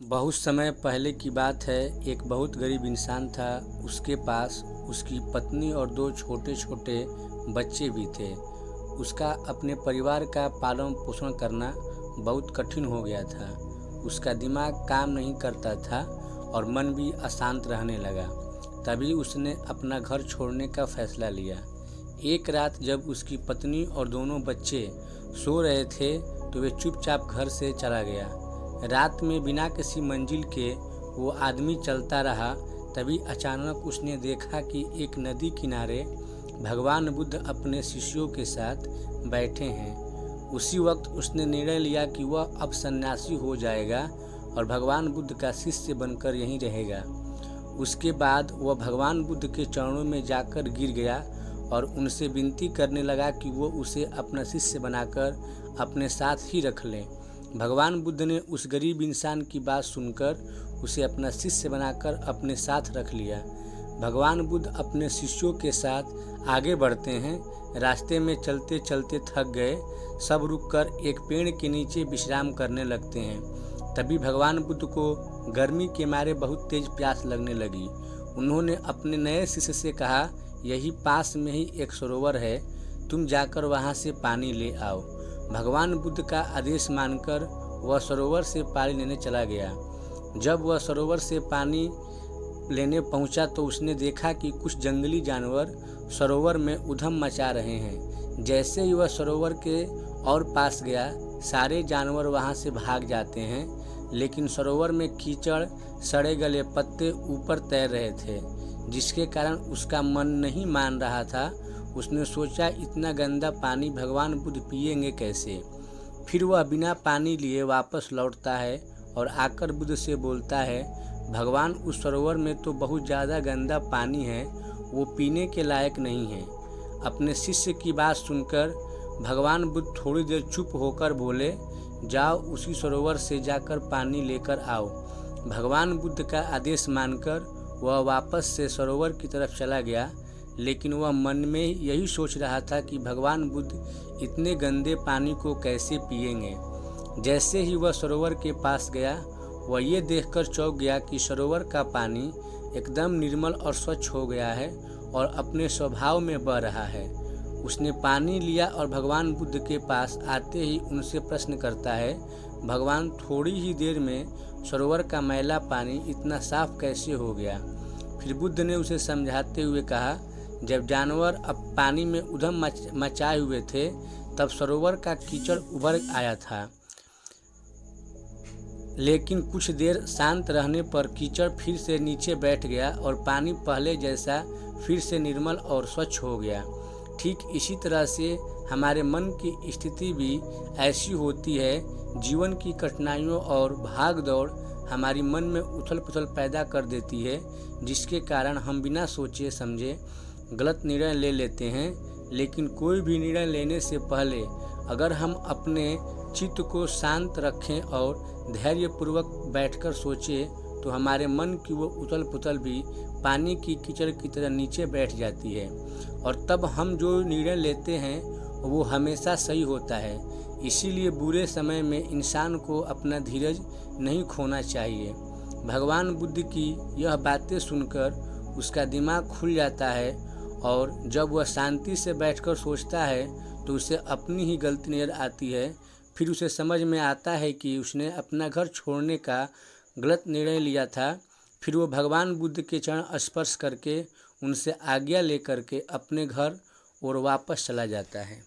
बहुत समय पहले की बात है। एक बहुत गरीब इंसान था। उसके पास उसकी पत्नी और दो छोटे छोटे बच्चे भी थे। उसका अपने परिवार का पालन पोषण करना बहुत कठिन हो गया था। उसका दिमाग काम नहीं करता था और मन भी अशांत रहने लगा। तभी उसने अपना घर छोड़ने का फैसला लिया। एक रात जब उसकी पत्नी और दोनों बच्चे सो रहे थे तो वे चुपचाप घर से चला गया। रात में बिना किसी मंजिल के वो आदमी चलता रहा। तभी अचानक उसने देखा कि एक नदी किनारे भगवान बुद्ध अपने शिष्यों के साथ बैठे हैं। उसी वक्त उसने निर्णय लिया कि वह अब सन्यासी हो जाएगा और भगवान बुद्ध का शिष्य बनकर यहीं रहेगा। उसके बाद वह भगवान बुद्ध के चरणों में जाकर गिर गया और उनसे विनती करने लगा कि वो उसे अपना शिष्य बनाकर अपने साथ ही रख लें। भगवान बुद्ध ने उस गरीब इंसान की बात सुनकर उसे अपना शिष्य बनाकर अपने साथ रख लिया। भगवान बुद्ध अपने शिष्यों के साथ आगे बढ़ते हैं। रास्ते में चलते चलते थक गए। सब रुककर एक पेड़ के नीचे विश्राम करने लगते हैं। तभी भगवान बुद्ध को गर्मी के मारे बहुत तेज प्यास लगने लगी। उन्होंने अपने नए शिष्य से कहा, यही पास में ही एक सरोवर है, तुम जाकर वहाँ से पानी ले आओ। भगवान बुद्ध का आदेश मानकर वह सरोवर से पानी लेने चला गया। जब वह सरोवर से पानी लेने पहुंचा तो उसने देखा कि कुछ जंगली जानवर सरोवर में उधम मचा रहे हैं। जैसे ही वह सरोवर के और पास गया, सारे जानवर वहां से भाग जाते हैं, लेकिन सरोवर में कीचड़, सड़े गले पत्ते ऊपर तैर रहे थे, जिसके कारण उसका मन नहीं मान रहा था। उसने सोचा, इतना गंदा पानी भगवान बुद्ध पिएंगे कैसे। फिर वह बिना पानी लिए वापस लौटता है और आकर बुद्ध से बोलता है, भगवान उस सरोवर में तो बहुत ज़्यादा गंदा पानी है, वो पीने के लायक नहीं है। अपने शिष्य की बात सुनकर भगवान बुद्ध थोड़ी देर चुप होकर बोले, जाओ उसी सरोवर से जाकर पानी लेकर आओ। भगवान बुद्ध का आदेश मानकर वह वापस से सरोवर की तरफ चला गया, लेकिन वह मन में यही सोच रहा था कि भगवान बुद्ध इतने गंदे पानी को कैसे पिएंगे। जैसे ही वह सरोवर के पास गया, वह ये देखकर चौंक गया कि सरोवर का पानी एकदम निर्मल और स्वच्छ हो गया है और अपने स्वभाव में बह रहा है। उसने पानी लिया और भगवान बुद्ध के पास आते ही उनसे प्रश्न करता है, भगवान थोड़ी ही देर में सरोवर का मैला पानी इतना साफ कैसे हो गया। फिर बुद्ध ने उसे समझाते हुए कहा, जब जानवर अब पानी में उधम मचाए हुए थे तब सरोवर का कीचड़ उभर आया था, लेकिन कुछ देर शांत रहने पर कीचड़ फिर से नीचे बैठ गया और पानी पहले जैसा फिर से निर्मल और स्वच्छ हो गया। ठीक इसी तरह से हमारे मन की स्थिति भी ऐसी होती है। जीवन की कठिनाइयों और भाग दौड़ हमारी मन में उथल पुथल पैदा कर देती है, जिसके कारण हम बिना सोचे समझे गलत निर्णय ले लेते हैं। लेकिन कोई भी निर्णय लेने से पहले अगर हम अपने चित्त को शांत रखें और धैर्यपूर्वक बैठकर सोचें तो हमारे मन की वो उथल पुथल भी पानी की कीचड़ की तरह नीचे बैठ जाती है और तब हम जो निर्णय लेते हैं वो हमेशा सही होता है। इसीलिए बुरे समय में इंसान को अपना धीरज नहीं खोना चाहिए। भगवान बुद्ध की यह बातें सुनकर उसका दिमाग खुल जाता है और जब वह शांति से बैठकर सोचता है तो उसे अपनी ही गलती नज़र आती है। फिर उसे समझ में आता है कि उसने अपना घर छोड़ने का गलत निर्णय लिया था। फिर वो भगवान बुद्ध के चरण स्पर्श करके उनसे आज्ञा लेकर के अपने घर और वापस चला जाता है।